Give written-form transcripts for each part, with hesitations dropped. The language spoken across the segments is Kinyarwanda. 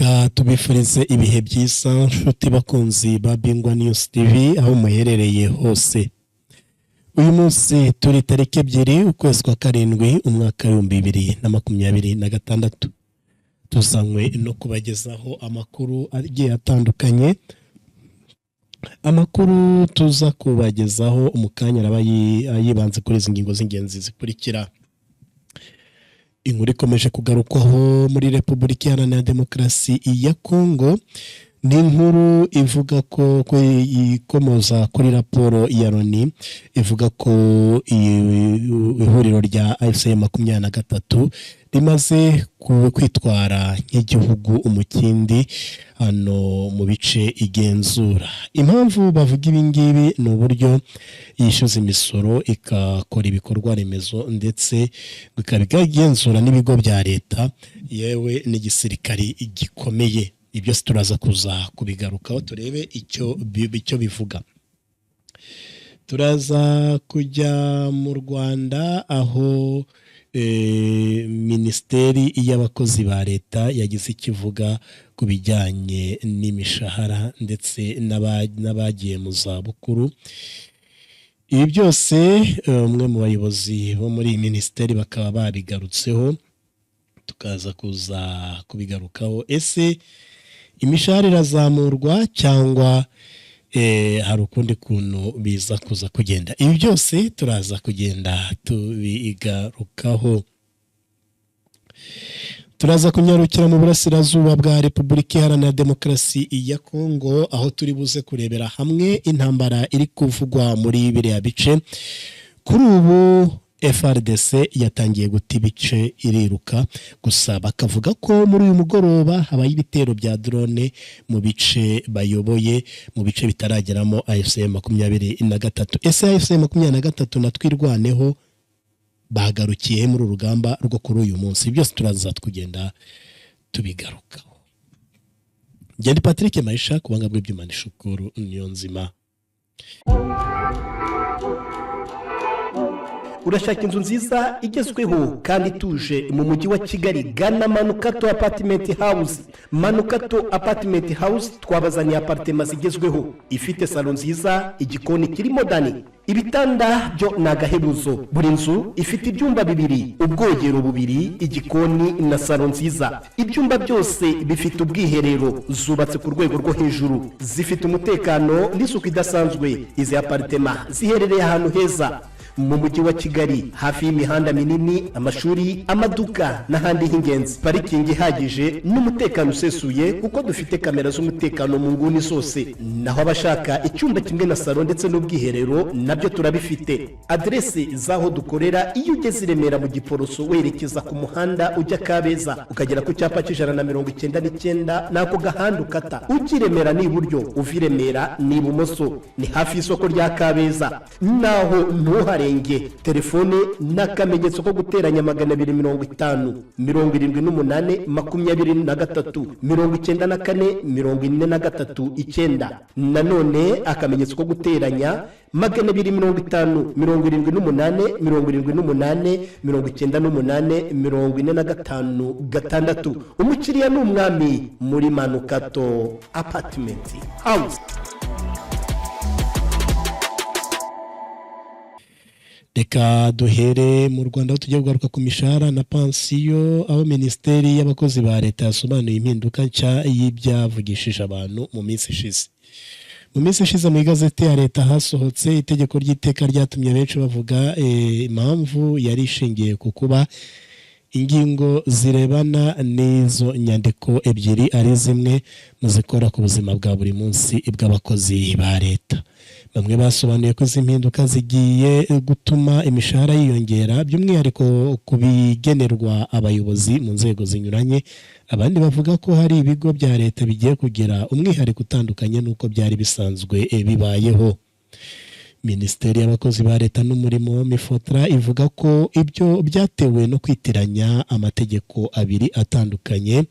reka tubifurize ibihe byiza nshuti bakunzi ba Bingwa News TV aho muherereye hose. Uyu munsi turi tariki 2 ukwezi kwa karindwi umwaka wa 2026. Tuzanywe no kubagezaho amakuru agiye atandukanye. Amakuru tuza kubagezaho umukanya yibanze kuri izi ngingo z'ingenzi zikurikira. Inkuru ikomeje kugarukwaho muri Repubulika Iharanira Demokarasi ya Kongo, ni inkuru ivuga ko ikomoza kuri raporo ya Loni ivuga ko ihuriro rya AFC 23 rimaze kwitwara nk'igihugu umukindi hano mu bice igenzura. Impamvu bavuga ibi ngibi ni uburyo yishyuza imisoro ikakora ibikorwa remezo ndetse bikabigenzura n'ibigo bya leta yewe n'igisirikari gikomeye. Ibyo turaza kuza kubigarukaho turebe icyo bivuga. Turaza kujya mu Rwanda aho Minisiteri y'abakozi ba leta yagize ikivuga ku bijyanye n'imishahara ndetse n'abagiye mu zabukuru. Ibi byose umwe mu bayobozi bo muri iyi minisiteri bakaba babigarutseho, tukaza kuza kubigarukaho. Ese imishahara irazamurwa cyangwa hari ukundi kuntu biza kuza kugenda? Ibi byose turaza kugenda tubigarukaho. Turaza kunyarukira mu burasirazuba bwa Repubulika Iharanira Demokarasi ya Kongo aho turi buze kurebera hamwe intambara iri kuvugwa muri biriya bice. Kuri ubu FRDC yatangiye guta ibice iriruka, gusa bakavuga ko muri uyu mugoroba habaye ibitero bya drone mu bice bayoboye, mu bice bitarageramo AFC 23. Ese AFC 23 natwirwaneho bagarukiye muri urugamba rwo kuri uyu munsi? Byose turaza kugenda tubigarukaho. Ngende Patrick Maisha kubanga bw'ibyuma Shukuru Niyonzima. Urashaka inzu nziza igezweho kandi ituje mu mujyi wa Kigali? Gana Manukato Apartment House. Manukato Apartment House twabazaniye apartment zigezweho, ifite salon nziza, igikoni kiri modani, ibitanda byo nagahebuzo. Buri nzu ifite ibyumba bibiri, ubwogero bubiri, igikoni na salon nziza. Ibyumba byose bifite ubwiherero, zubatse ku rwego rwo hejuru, zifite umutekano n'isuku idasanzwe. Izi apartment ziherereye ahantu heza mu mujyi wa Kigali, hafi y'imihanda minini, amashuri, amaduka n'ahandi h'ingenzi. Parikingi ihagije n'umutekano usesuye kuko dufite kamera z'umutekano mu nguni zose. Naho abashaka icyumba kimwe na salon ndetse n'ubwiherero nabyo turabifite. Adresse zaho dukorera: iyo ugeze i Remera mu Giporoso werekeza ku muhanda ujya Kabeza ukagera ku cyapa c'199 nako gahanda ukata. Ujya i Remera ni iburyo, uva i Remera ni ibumoso. Ni hafi y'isoko rya Kabeza. Naho ntuharenge. Telefone n'akamenyetso ko guteranya 250 78 23 94 9. Nanone akamenyetso ko guteranya 250 78 98 Umukiriya n'umwami muri Manukato Apartment House. Reka duhere mu Rwanda aho tujya kugaruka ku mishahara na pansiyo, aho Minisiteri y'abakozi ba leta yasobanuye impinduka nshya y'ibyavugishije abantu mu minsi ishize. Mu minsi ishize mu igazeti ya leta hasohotse itegeko ry'iteka ryatumye benshi bavuga impamvu yari ishingiye ku kuba ingingo zirebana n'izo nyandiko ebyiri ari zimwe mu zikora ku buzima bwa buri munsi bw'abakozi ba leta. Bamwe basobanuye ko izi mpinduka zigiye gutuma imishahara yiyongera by'umwihariko ku bigenerwa abayobozi mu nzego zinyuranye. Abandi bavuga ko hari ibigo bya leta bigiye kugira umwihariko utandukanye n'uko byari bisanzwe bibayeho. Minisiteri y'abakozi ba leta n'umurimo Mifotra ivuga ko ibyo byatewe no kwitiranya amategeko abiri atandukanye.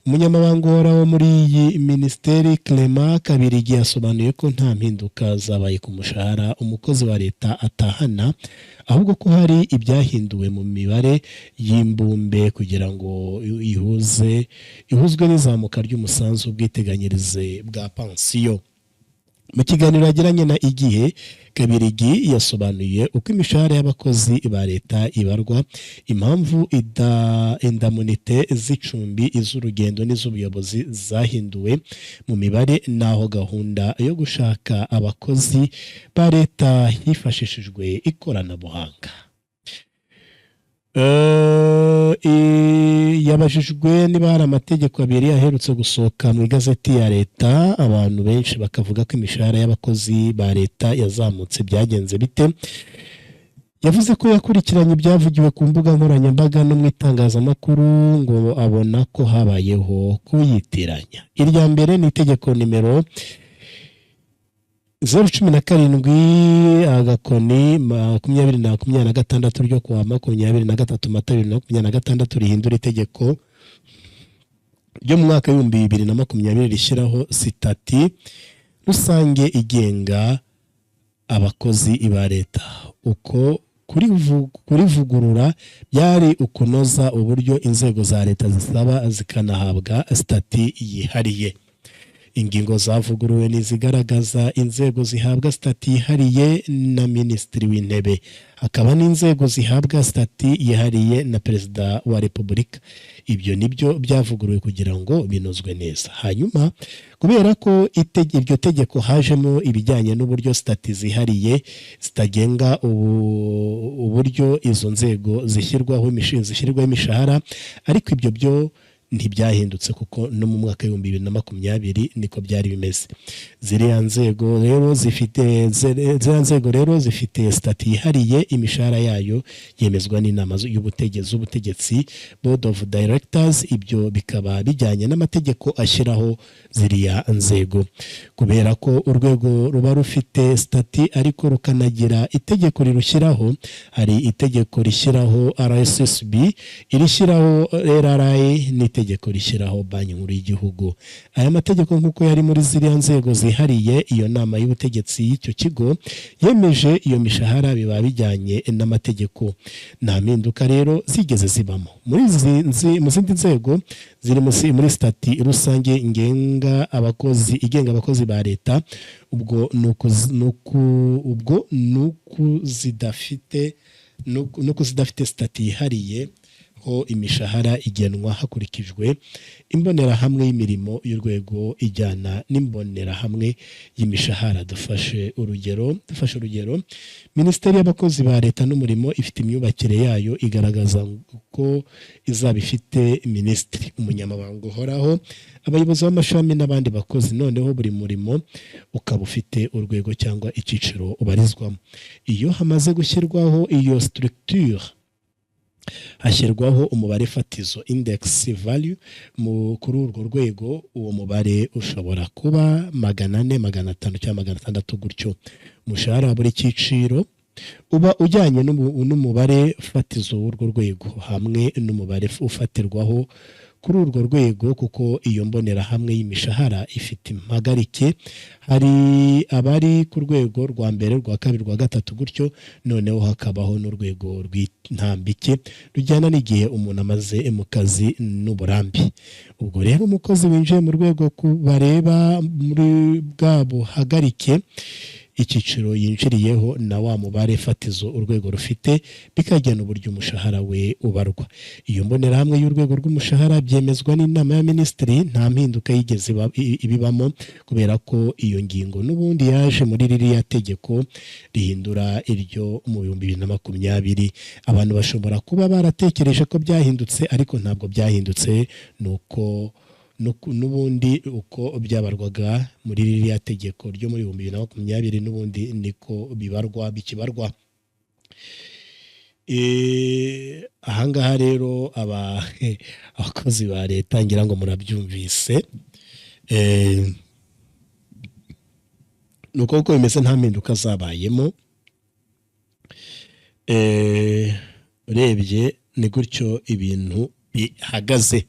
umunyamabanga uhoraho muri iyi minisiteri Clement Kabirigi yasobanuye ko nta mpinduka zabaye ku mushahara umukozi wa leta atahana, ahubwo ko hari ibyahinduwe mu mibare y'imbumbe kugira ngo ihuzwe n'izamuka ry'umusanzu w'ubwiteganyirize bwa pansiyo. Mu kiganiro yagiranye na Igihe, Kabirigi yasobanuye uko imishahara y'abakozi ba leta ibarwa, impamvu indamunite z'icumbi, iz'urugendo n'iz'ubuyobozi zahinduwe mu mibare, n'aho gahunda yo gushaka abakozi ba leta hifashishijwe ikoranabuhanga. Yabajijwe niba hari amategeko abiri aherutse gusohoka mu igazeti ya leta, abantu benshi bakavuga ko imishahara y'abakozi ba leta yazamutse, byagenze bite? Yavuze ko yakurikiranye ibyavugiwe ku mbuga nkoranyambaga no mu itangazamakuru ngo abona ko habayeho kuyitiranya. Irya mbere ni itegeko nimero 017/2026 ryo kuwa 23 Mata 2026 rihindura itegeko ryo mu mwaka w'ibihumbi 2020 rishyiraho sitati rusange igenga abakozi ba leta. Uko kurivugurura byari ukunoza uburyo inzego za leta zisaba zikanahabwa sitati yihariye. Ingingo zavuguruwe n'izigaragaza inzego zihabwa stati yihariye na Minisitiri w'Intebe, hakaba n'inzego zihabwa stati yihariye na Perezida wa Repubulika. Ibyo nibyo byavuguruwe kugira ngo binozwe neza. Hanyuma kubera ko iryo tegeko hajemo ibijyanye n'uburyo stati zihariye zitagenga uburyo izo nzego zishyirwaho imishahara, ariko ibyo byo ntibyahindutse kuko no mu mwaka w'ibihumbi 2020 niko byari bimeze. Ziriya nzego rero zifite stati yihariye, imishahara yayo yemezwa n'inama z'ubutegetsi Board of Directors. Ibyo bikaba bijyanye n'amategeko ashyiraho ziriya nzego. Kubera ko urwego ruba rufite stati ariko rukanagira itegeko rirushyiraho, hari itegeko rishyiraho RSSB, irishyiraho RRI n'itegeko rishyiraho Banki Nkuru y'Igihugu. Aya mategeko nk'uko yari muri ziriya nzego zihariye, iyo nama y'ubutegetsi y'icyo kigo yemeje iyo mishahara, biba bijyanye n'amategeko. Nta mpinduka rero zigeze zibamo mu zindi nzego ziri muri stati rusange igenga abakozi ba leta. Ubwo nuko zidafite stati yihariye ho imishahara igenwa hakurikijwe imbonerahamwe y'imirimo y'urwego ijyana n'imbonerahamwe y'imishahara. Dufashe urugero, Minisiteri y'abakozi ba leta n'umurimo ifite imyubakire yayo igaragaza ko izaba ifite minisitiri, umunyamabanga uhoraho, abayobozi b'amashami n'abandi bakozi. Noneho buri murimo ukaba ufite urwego cyangwa icyiciro ubarizwamo. Iyo hamaze gushyirwaho iyo structure, hashyirwaho umubare fatizo index value kuri urwo rwego. Uwo mubare ushobora kuba 400, 500 cyangwa 600 gutyo. Umushahara wa buri cyiciro uba ujyanye n'umubare fatizo w'urwo rwego hamwe n'umubare ufatirwaho kuri urwo rwego, kuko iyo mbonerahamwe y'imishahara ifite impagarike. Hari abari ku rwego rwa mbere, rwa kabiri, rwa gatatu gutyo. Noneho hakabaho n'urwego rw'intambike rujyana n'igihe umuntu amaze mu kazi n'uburambe. Ubwo rero umukozi winjiye mu rwego bareba muri bwa buhagarike, icyiciro yinjiriyeho na wa mubare fatizo urwego rufite, bikagena uburyo umushahara we ubarwa. Iyo mbonerahamwe y'urwego rw'umushahara byemezwa n'inama ya minisitiri. Nta mpinduka yigeze ibibamo kubera ko iyo ngingo n'ubundi yaje muri ririya tegeko rihindura iryo mu 2020. Abantu bashobora kuba baratekereje ko byahindutse, ariko ntabwo byahindutse. Nuko n'ubundi uko byabarwaga muri ririya tegeko ryo muri 2020 n'ubundi niko bikibarwa. Ahangaha rero abakozi ba leta ngira ngo murabyumvise, nuko uko bimeze nta mpinduka zabayemo. Urebye ni gutyo ibintu bihagaze.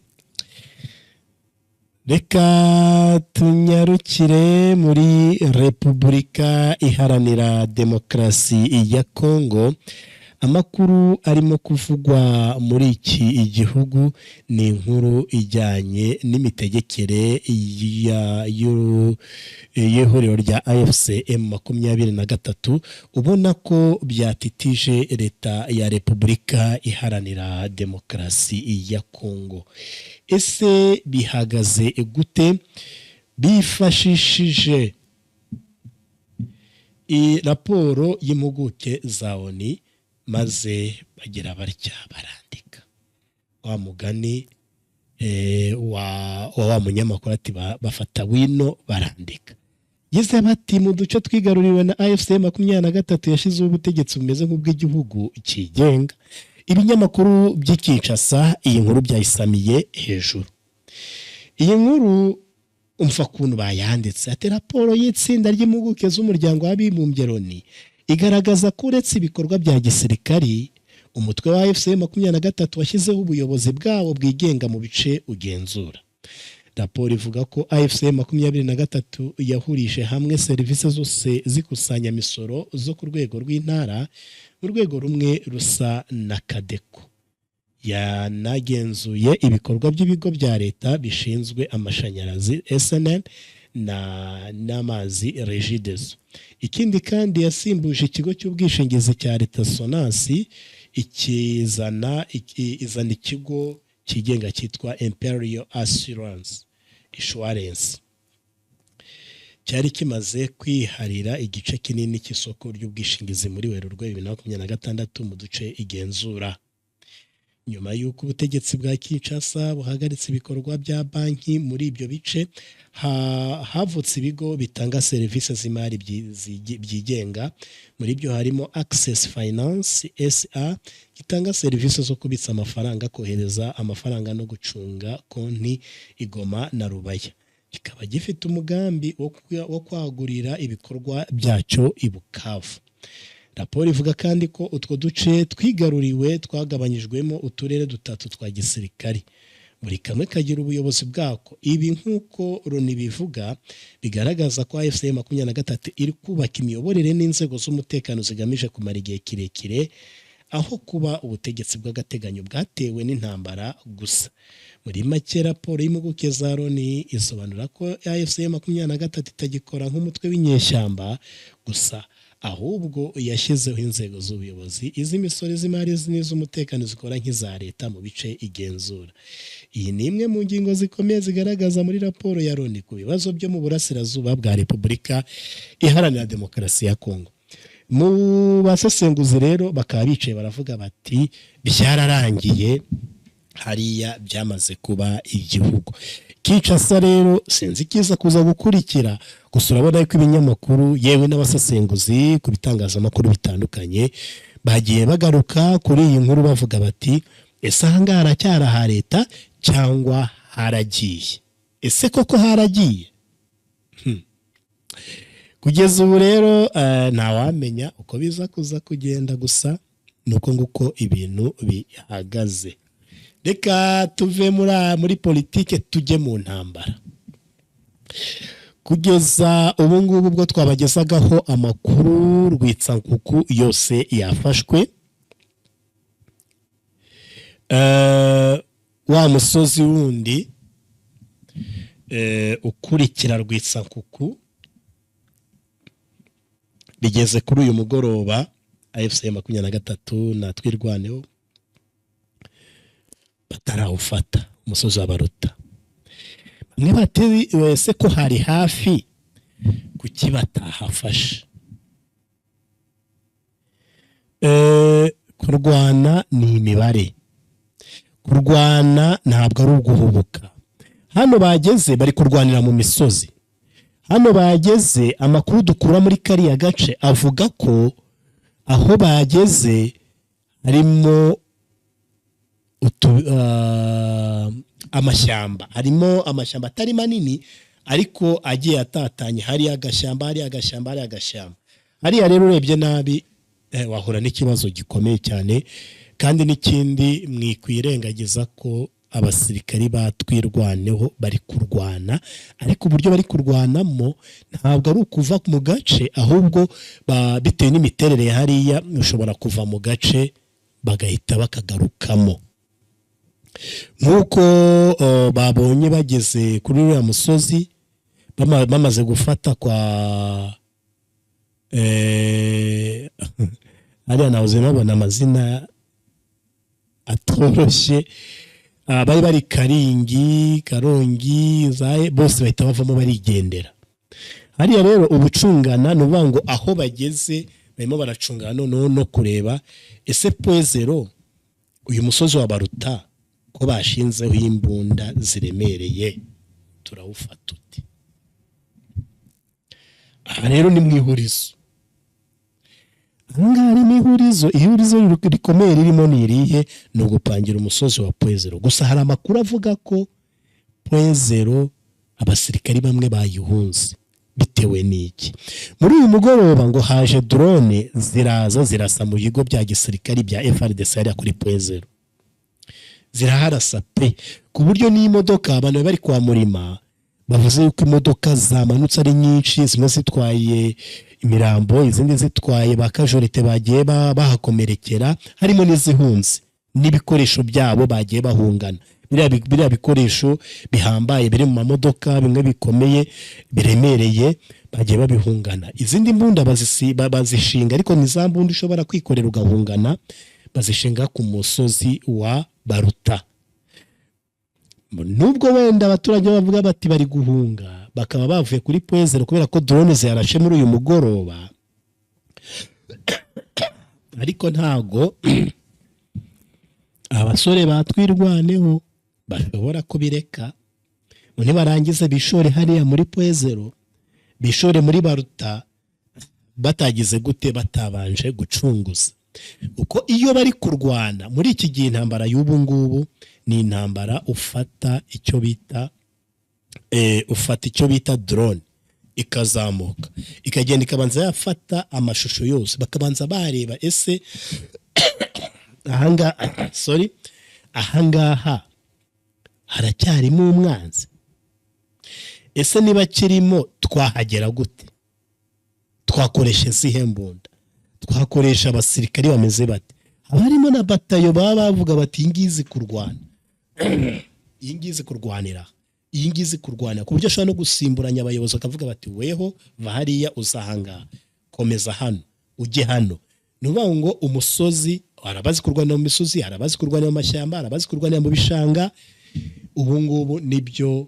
reka tunyarukire muri Repubulika Iharanira Demokarasi ya Kongo. Amakuru arimo kuvugwa muri iki gihugu ni inkuru ijyanye n'imitegekere y'ihuriro rya AFC M23 ubona ko byatitije leta ya Repubulika Iharanira Demokarasi ya Kongo. Ese bihagaze gute? Bifashishije raporo y'impuguke za ONU maze bagira batya barandika wa mugani wa munyamakuru ati bafata wino barandika yize bati mu duce twigaruriwe na AFC 23 yashize ubutegetsi bumeze nk'ubw'igihugu kigenga. Ibinyamakuru by'Kinshasa iyi nkuru byayisamiye hejuru. Iyi nkuru umfa kuntu bayanditse ati raporo y'itsinda ry'impuguke z'umuryango w'abibumbye Loni igaragaza ko uretse ibikorwa bya gisirikari umutwe wa AFC 23 washyizeho ubuyobozi bwawo bwigenga mu bice ugenzura. Raporo ivuga ko AFC 23 yahurije hamwe serivisi zose zikusanya misoro zo ku rwego rw'intara mu rwego rumwe rusa na Kadeko. Yanagenzuye ibikorwa by'ibigo bya leta bishinzwe amashanyarazi SNN n'amazi Regideso. Ikindi kandi yasimbuje ikigo cy'ubwishingizi cya leta Sonasi izana ikigo kigenga cyitwa Imperial Assurance cyari kimaze kwiharira igice kinini cy'isoko ry'ubwishingizi muri Werurwe 2026 mu duce igenzura. Nyuma y'uko ubutegetsi bwa Kinshasa buhagaritse ibikorwa bya banki muri ibyo bice, havutse ibigo bitanga serivisi z'imari byigenga. Muri byo harimo Access Finance SA gitanga serivisi zo kubitsa amafaranga, kohereza amafaranga no gucunga konti Igoma na Rubaya. Kikaba gifite umugambi wo kwagurira ibikorwa byacyo i Bukavu. Raporo ivuga kandi ko utwo duce twigaruriwe twagabanyijwemo uturere dutatu twa gisirikari, buri kamwe kagira ubuyobozi bwako. Ibi nk'uko Loni bivuga bigaragaza ko AFC 23 iri kubaka imiyoborere n'inzego z'umutekano zigamije kumara igihe kirekire aho kuba ubutegetsi bw'agateganyo bwatewe n'intambara gusa. Muri make raporo y'impuguke za Loni isobanura ko AFC 23 itagikora nk'umutwe w'inyeshyamba gusa, ahubwo yashyizeho inzego z'ubuyobozi, iz'imisoro, z'imari n'iz'umutekano zikora nk'iza leta mu bice igenzura. Iyi ni imwe mu ngingo zikomeye zigaragaza muri raporo ya Loni ku bibazo byo mu burasirazuba bwa Repubulika Iharanira Demokarasi ya Kongo. Mu basesenguzi rero bakaba bicaye baravuga bati byararangiye, hariya byamaze kuba igihugu. Kinshasa rero sinzi kiza kuza gukurikira, gusa urabona ko ibinyamakuru yewe n'abasesenguzi ku bitangazamakuru bitandukanye bagiye bagaruka kuri iyi nkuru bavuga bati ese ahanga haracyari aha leta cyangwa haragiye? Ese koko haragiye? Kugeza ubu rero ntawamenya uko biza kuza kugenda, gusa nuko nguko ibintu bihagaze. Reka tuve muri politike tujye mu ntambara. Kugeza ubu ngubu ubwo twabagezagaho amakuru, Rwitsankuku yose yafashwe. Wa musozi wundi ukurikira Rwitsankuku bigeze kuri uyu mugoroba. AFC 23 na Twirwaneho batarawufata umusozi w'Abaruta. Bamwe bati wese ko hari hafi kuki batahafashe. Kurwana ni imibare, kurwana ntabwo ari uguhubuka. Hano bageze bari kurwanira mu misozi. Hano bageze amakuru dukura muri kariya gace avuga ko aho bageze harimo amashyamba, harimo amashyamba atari manini ariko agiye atatanye, hari agashyamba, hari agashyamba, hari agashyamba. Hariya rero urebye nabi wahura n'ikibazo gikomeye cyane, kandi n'ikindi mwikwirengagiza ko abasirikari batwirwaneho bari kurwana, ariko uburyo bari kurwanamo ntabwo ari ukuva mu gace, ahubwo bitewe n'imiterere ya hariya ushobora kuva mu gace bagahita bakagarukamo. Nk'uko babonye bageze kuri uriya musozi bamaze gufata kwa hariya nahoze nabona amazina atoroshye, bari bari Karongi bose bahita bavamo barigendera. Hariya rero ubucungana ni ukuvuga ngo aho bageze barimo baracungana noneho no kureba ese Poezero uyu musozi wa Baruta ko bashinzeho imbunda ziremereye turawufata uti. Aha rero ni mu ihurizo. Ahangaha ni ihurizo rikomeye ririmo ni irihe? Ni ugupangira umusozi wa Poezero. Gusa hari amakuru avuga ko Poezero abasirikari bamwe bayihunze. Bitewe n'iki? Muri uyu mugoroba ngo haje drone zirasa mu bigo bya gisirikari bya FARDC hariya kuri Poezero. Ziraharasa pe ku buryo n'imodoka abantu bari kwa Murima bavuze yuko imodoka zamanutse ari nyinshi, zimwe zitwaye imirambo, izindi zitwaye bakajorite bagiye bahakomerekera, harimo n'izihunze n'ibikoresho byabo bagiye bahungana. Biriya bikoresho bihambaye biri mu mamodoka, bimwe bikomeye biremereye, bagiye babihungana. Izindi mbunda bazishinga, ariko ni za mbunda ushobora kwikorera ugahungana, bazishinga ku musozi wa Baruta. Nubwo wenda abaturage bavuga bati bari guhunga, bakaba bavuye kuri Poezero kubera ko drone ziyarashe muri uyu mugoroba, ariko ntago abasore batwirwaneho bashobora kubireka ngo nibarangize bishore hariya muri Poezero, bishore muri Baruta batagize gute, batabanje gucunguza. Uko iyo bari kurwana muri iki gihe intambara y'ubu ngubu ni intambara ufata icyo bita drone ikazamuka ikagenda ikabanza yafata amashusho yose, bakabanza bareba ese ahangaha haracyarimo umwanzi, ese niba kirimo twahagera gute, twakoresha izihe mbunda, twakoresha abasirikari bameze bate. Harimo na batayo baba bavuga bati ingizi kurwana iyi ngizi kurwanira ku buryo ashobora no gusimburanya abayobozi bakavuga bati weho va hariya uzahanga, komeza hano ujye hano. Ni ukuvuga ngo umusozi arabazi kurwanira mu misozi, arabazi kurwanira mu mashyamba, arabazi kurwanira mu bishanga. Ubu ngubu nibyo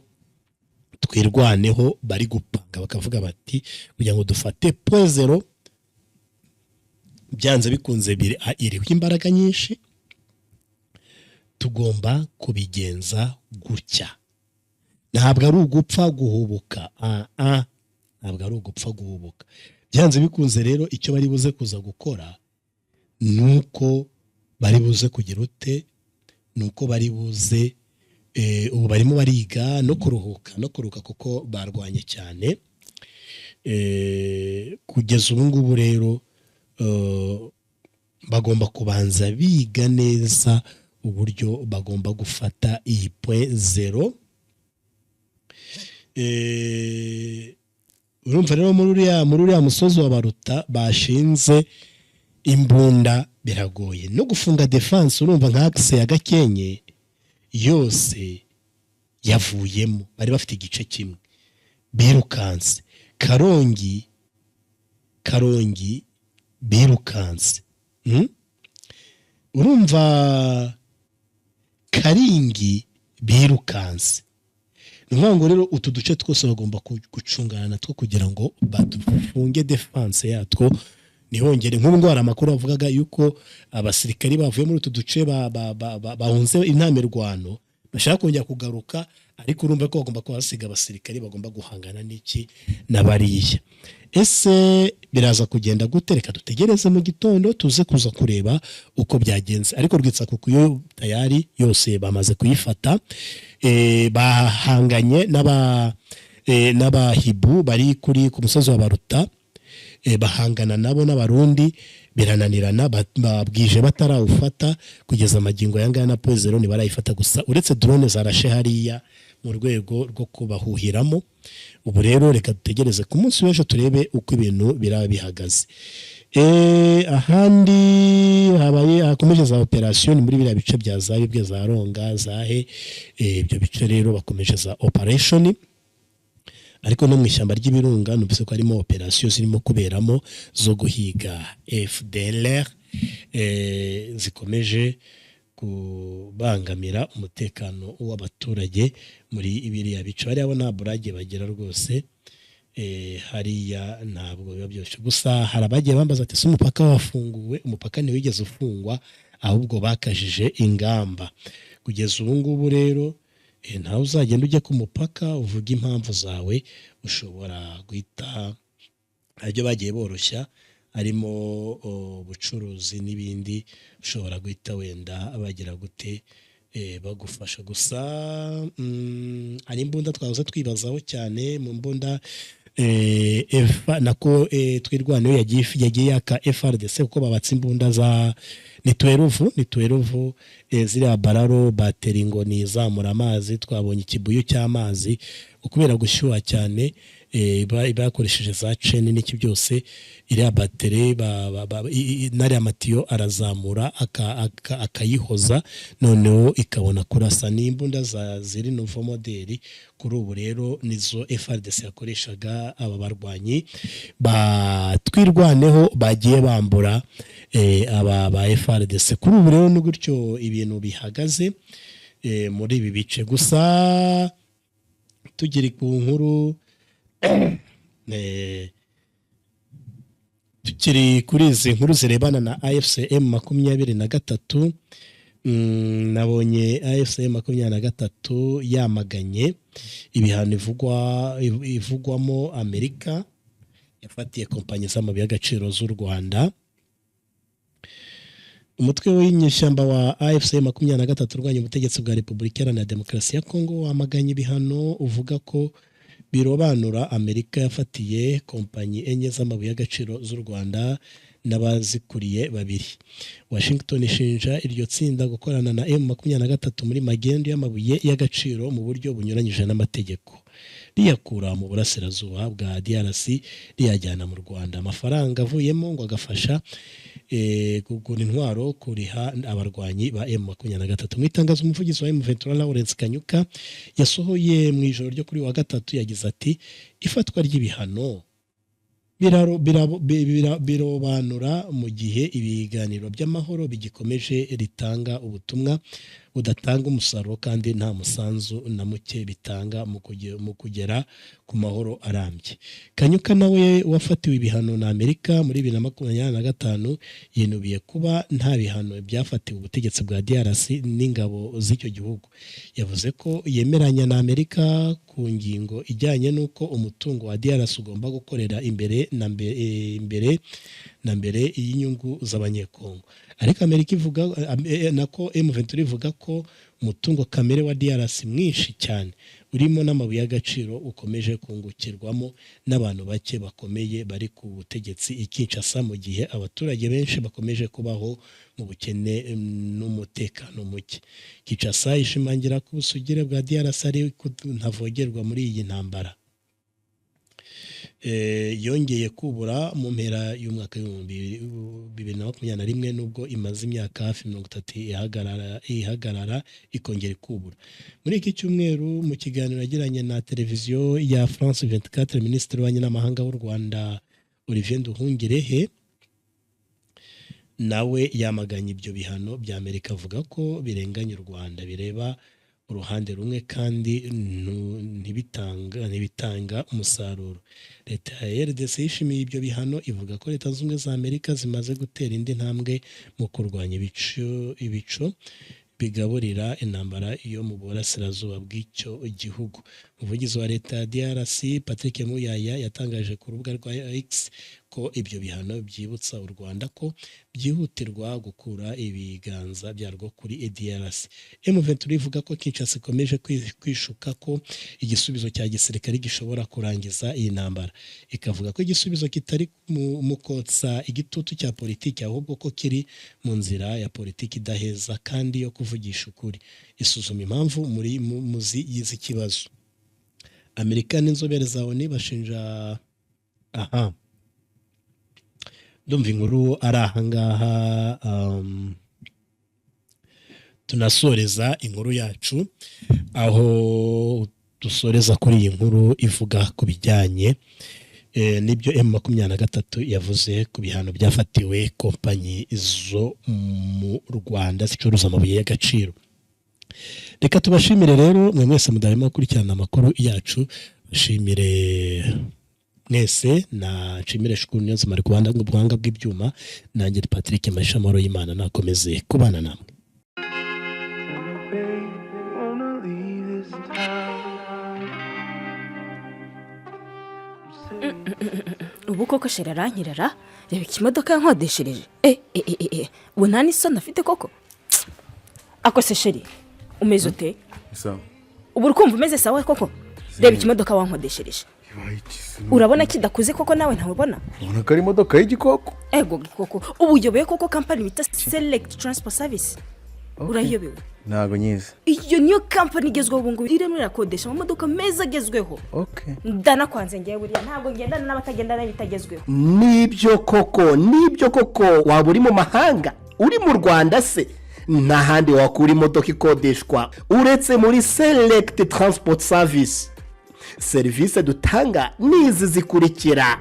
twirwaneho bari gupanga, bakavuga bati kugira ngo dufate Poezero byanze bikunze iriho imbaraga nyinshi, tugomba kubigenza gutya. Ntabwo ari ugupfa guhubuka, ntabwo ari ugupfa guhubuka. Byanze bikunze rero icyo bari buze kuza gukora nuko bari buze kugira ute, nuko bari buze ubu barimo bariga no kuruhuka kuko barwanye cyane. Kugeza ubu ngubu rero bagomba kubanza biga neza uburyo bagomba gufata iyi Poezero. Urumva rero muri uriya musozi wa Baruta bashinze imbunda biragoye no gufunga defense. Urumva nka axe ya Gakenke yose yavuyemo, bari bafite igice kimwe birukanse. Karongi birukanse. Urumva Karingi birukanse. Ni ukuvuga ngo rero utu duce twose bagomba gucungana natwo kugira ngo badufunge defense yatwo ntihongere. Nk'ubu ngo hari amakuru avugaga yuko abasirikari bavuye muri utu duce bahunze intamirwano bashaka kongera kugaruka, ariko urumva ko bagomba kuhasiga abasirikari bagomba guhangana n'iki na bariya. Ese biraza kugenda gute? Reka dutegereze mu gitondo tuze kuza kureba uko byagenze. Ariko rwitsa kuko yo tayari yose bamaze kuyifata. Bahanganye n'abahibu bari ku musozi wa Baruta, bahangana nabo n'abarundi birananirana, babwije batarawufata kugeza amagingo yangaya na Poezero ntibarayifata gusa, uretse drone zarashe hariya mu rwego rwo kubahuhiramo. Ubu rero reka dutegereze ku munsi w'ejo turebe uko ibintu biraba bihagaze. Ahandi hakomeje za operation muri biriya bice bya Zabibwe, za Ronga, zahe, ibyo bice rero bakomeje za operation, ariko no mu ishyamba ry'ibirunga numvise ko harimo operation zirimo kuberamo zo guhiga FDLR zikomeje kubangamira umutekano w'abaturage muri ibiriya bice. Hariya bo nta burage bagira rwose, hariya ntabwo biba byoroshye. Gusa hari abagiye bambaza ati umupaka wafunguwe. Umupaka ntiwigeze ufungwa, ahubwo bakajije ingamba. Kugeza ubu ngubu rero ntawe uzagenda ujya ku mupaka uvuga impamvu zawe, ushobora guhita, ibyo bagiye boroshya harimo ubucuruzi n'ibindi, ushobora guhita wenda bagira gute bagufasha. Gusa hari imbunda twahoze twibazaho cyane, mu mbunda nako twirwaneho yagiye yaka FRDC kuko babatse imbunda za ni 12 ziriya bararo bateri ngo ni izamura amazi. Twabonye ikibuyu cy'amazi ukubera gushyuha cyane, bakoresheje za cene n'iki byose, iriya bateri nari amatiyo arazamura akayihoza, noneho ikabona kurasa. Ni imbunda ziri novo modeli kuri ubu rero nizo FRDC yakoreshaga aba barwanyi batwirwaneho bagiye bambura aba ba FRDC. Kuri ubu rero ni gutyo ibintu bihagaze muri ibi bice. Gusa tugiri ku nkuru, tukiri kuri izi nkuru zirebana na AFCM 23, nabonye AFCM 23 yamaganye ibihano ivugwamo Amerika yafatiye kompanyi z'amabuye y'agaciro z'u Rwanda. Umutwe w'inyeshyamba wa AFCM 23 urwanya ubutegetsi bwa Repubulika Iharanira Demokarasi ya Kongo wamaganye ibihano, uvuga ko birobanura Amerika yafatiye kompanyi enye z'amabuye y'agaciro z'u Rwanda n'abazikuriye babiri. Washington ishinja iryo tsinda gukorana na M23 muri magendu y'amabuye y'agaciro mu buryo bunyuranyije n'amategeko, riyakura mu burasirazuba bwa DRC riyajyana mu Rwanda. Amafaranga avuyemo ngo agafasha kugura intwaro kuriha abarwanyi ba M23. Mu itangazo umuvugizi wa M23 Lawrence Kanyuka yasohoye mu ijoro ryo kuri wa gatatu yagize ati ifatwa ry'ibihano birobanura mu gihe ibiganiro by'amahoro bigikomeje ritanga ubutumwa budatanga umusaruro kandi nta musanzu na muke bitanga mu kugera ku mahoro arambye. Kanyuka nawe wafatiwe ibihano na Amerika muri 2025 yinubiye kuba nta bihano byafatiwe ubutegetsi bwa DRC n'ingabo z'icyo gihugu. Yavuze ko yemeranya na Amerika ku ngingo ijyanye n'uko umutungo wa DRC ugomba gukorera imbere na mbere y'inyungu z'abanyekongo. Ariko Amerika ivuga nako M23 ivuga ko umutungo kamere wa DRC mwinshi cyane urimo n'amabuye y'agaciro ukomeje kungukirwamo n'abantu bake bakomeye bari ku butegetsi i Kinshasa, mu gihe abaturage benshi bakomeje kubaho mu bukene n'umutekano muke. Kinshasa ishimangira ko ubusugire bwa DRC ari ntavogerwa muri iyi ntambara. Yongeye kubura mu mpera y'umwaka w'2021 nubwo imaze imyaka hafi 30 ihagarara ikongera kubura. Muri iki cyumweru mu kiganiro yagiranye na televiziyo ya France 24, Minisitiri w'Ububanyi n'Amahanga w'u Rwanda Olivier Nduhungirehe nawe yamaganye ibyo bihano bya Amerika, avuga ko birenganya u Rwanda, bireba uruhande rumwe kandi ntibitanga umusaruro. Leta ya RDC yishimiye ibyo bihano, ivuga ko Leta z'Ubumwe za Amerika zimaze gutera indi ntambwe mu kurwanya ibico bigaburira intambara yo mu burasirazuba bw'icyo gihugu. Umuvugizi wa Leta ya DRC Patrick Muyaya yatangaje ku rubuga rwa X ko ibyo bihano byibutsa u Rwanda ko byihutirwa gukura ibiganza byarwo kuri DRC. M23 ivuga ko Kinshasa ikomeje kwishuka ko igisubizo cya gisirikare gishobora kurangiza iyi ntambara, ikavuga ko igisubizo kitari mu kotsa igitutu cya politiki, ahubwo ko kiri mu nzira ya politiki idaheza kandi yo kuvugisha ukuri. Isuzuma impamvu muri muzi yizi kibazo. Amerika n'inzobere za ONU bashinja ndumva inkuru ari ahangaha. Tunasoreza inkuru yacu aho dusoreza kuri iyi nkuru ivuga ku bijyanye nibyo M23 yavuze ku bihano byafatiwe kompanyi zo mu Rwanda zicuruza amabuye y'agaciro. Reka tubashimire rero mwe mwese mudarema kurikirana amakuru yacu. Bashimire mwese na nshimire Shukuru Niyonzima ari kubanda mu buhanga bw'ibyuma, nanjye Patrick Maisha Moro y'Imana nakomeze kubana namwe. Ubu koko sherera nkirara reba ikimodoka yankodeshereje ubu nta n'isoni afite koko. Ako se sheri umeze ute? Ubu urukumva umeze sawa koko? Reba ikimodoka wankodeshereje, urabona kidakuze koko nawe ntawubona? Ubona ko ari imodoka y'igikoko. Ego gikoko. Ubu uyoboye koko company bita Select Transport Service. Urayobewe? Ntago nyizi. Iyo niyo company igezweho ubu ngubu irimo irakodesha amamodoka meza agezweho. Ndana kwanze ngiye buriya ntabwo ngendana n'abatagendana bitagezweho. Nibyo koko waba uri mu mahanga uri mu Rwanda se n'ahandi wakura imodoka ikodeshwa uretse muri Select Transport Service. Serivisi dutanga nizi zikurikira: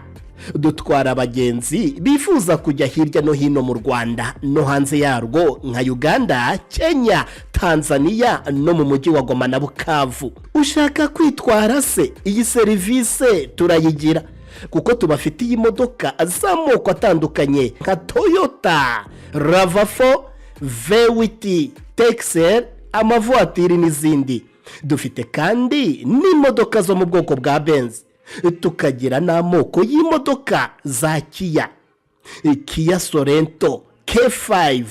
dutwara abagenzi bifuza kujya hirya no hino mu Rwanda no hanze yarwo nka Uganda, Kenya, Tanzania no mu mujyi wa Goma na Bukavu. Ushaka kwitwara se, iyi serivisi turayigira kuko tubafitiye imodoka z'amoko atandukanye nka Toyota, RAV4, V8, Texel, amavuatiri n'izindi. Dufite kandi n'imodoka zo mu bwoko bwa Benz. Tukagira n'amoko y'imodoka za Kia Sorento, K5,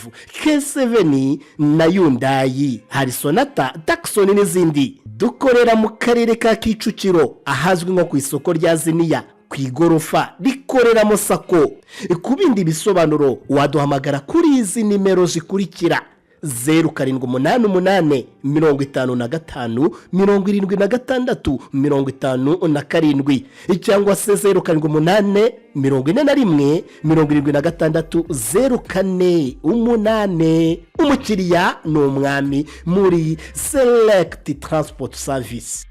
K7 na Hyundai, hari Sonata, Tucson n'izindi. Dukorera mu karere ka Kicukiro ahazwi nko ku isoko rya Ziniya ku igorofa rikoreramo Sako. Ku bindi bisobanuro waduhamagara kuri izi nimero zikurikira: 0788 55 76 57 cyangwa se 0788 41 76 04. Umukiriya ni umwami muri Select Transport Service.